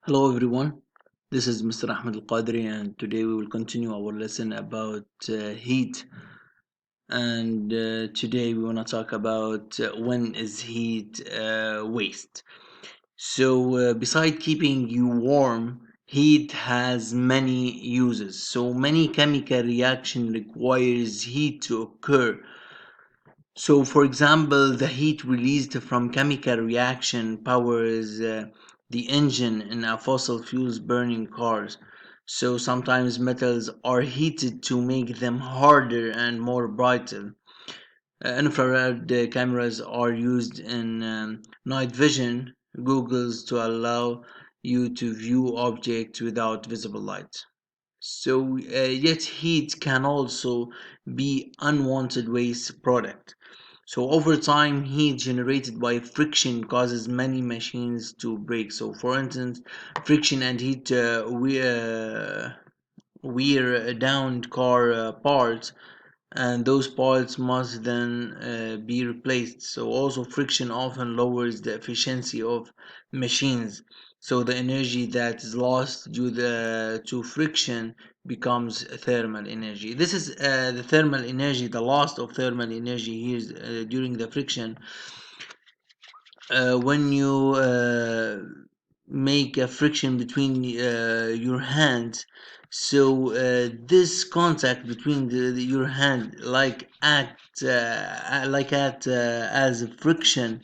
Hello everyone, this is Mr. Ahmed Al Qadri, and today we will continue our lesson about heat. And today we want to talk about when is heat waste. Beside keeping you warm, heat has many uses. So, many chemical reaction requires heat to occur. So, for example, the heat released from chemical reaction powers the engine in a fossil fuels burning cars. So sometimes metals are heated to make them harder and more brittle. Infrared cameras are used in night vision goggles to allow you to view objects without visible light. Yet heat can also be unwanted waste product. So over time, heat generated by friction causes many machines to break. So for instance, friction and heat wear down car parts, and those parts must then be replaced. So also friction often lowers the efficiency of machines. So the energy that is lost to friction becomes thermal energy. This is the thermal energy, the loss of thermal energy here is, during the friction. When you make a friction between your hands, this contact between your hand act as a friction.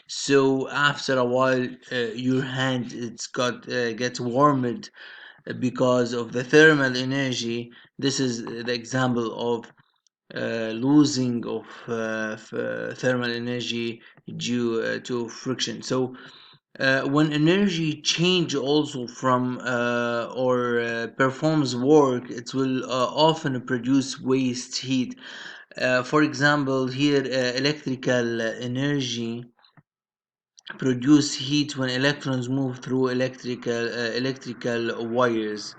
So after a while, your hand gets warmed because of the thermal energy. This is the example of losing of thermal energy due to friction. When energy change also from or performs work, it will often produce waste heat. For example, here electrical energy produce heat when electrons move through electrical wires.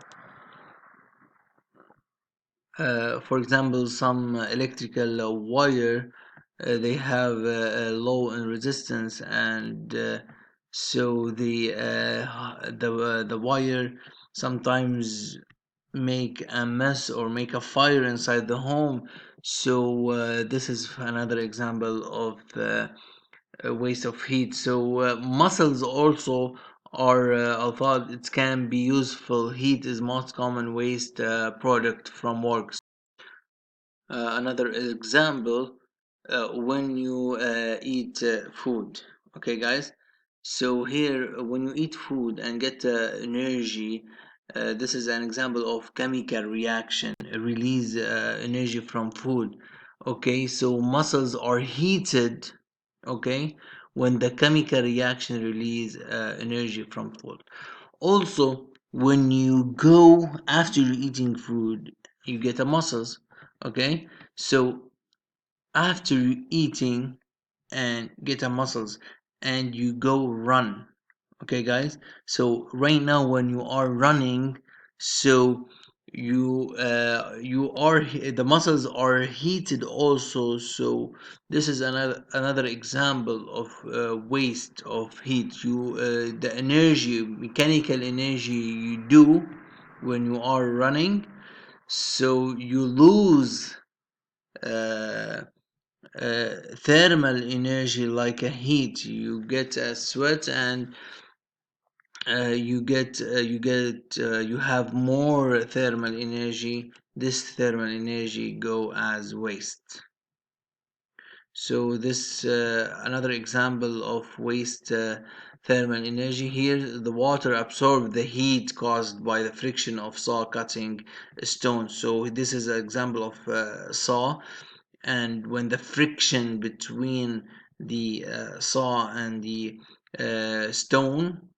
For example, some electrical wire, they have a low in resistance, and the wire sometimes make a mess or make a fire inside the home. This is another example of waste of heat. Muscles also are, although it can be useful, heat is most common waste product from work. Another example, when you eat food. Okay, guys. So here, when you eat food and get energy, this is an example of chemical reaction, release energy from food. Okay, so muscles are heated. Okay, when the chemical reaction release energy from food. Also, when you go after you eating food, you get a muscles. Okay, so after you eating and get a muscles and you go run. Okay, guys. So right now, when you are running, so the muscles are heated also. So this is another example of waste of heat. The energy, mechanical energy you do when you are running, so you lose uh, thermal energy like a heat. You get a sweat, and you have more thermal energy. This thermal energy go as waste. So this another example of waste thermal energy. Here the water absorbs the heat caused by the friction of saw cutting stone. So this is an example of saw, and when the friction between the saw and the stone,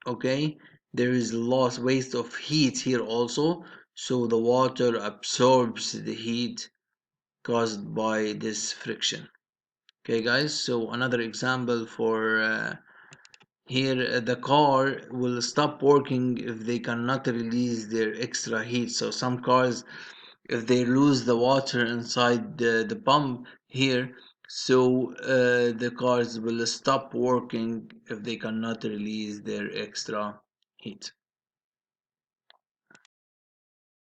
okay, there is loss waste of heat here also. So the water absorbs the heat caused by this friction. Okay, guys. So another example for here, the car will stop working if they cannot release their extra heat. So some cars, if they lose the water inside the pump here, So the cars will stop working if they cannot release their extra heat.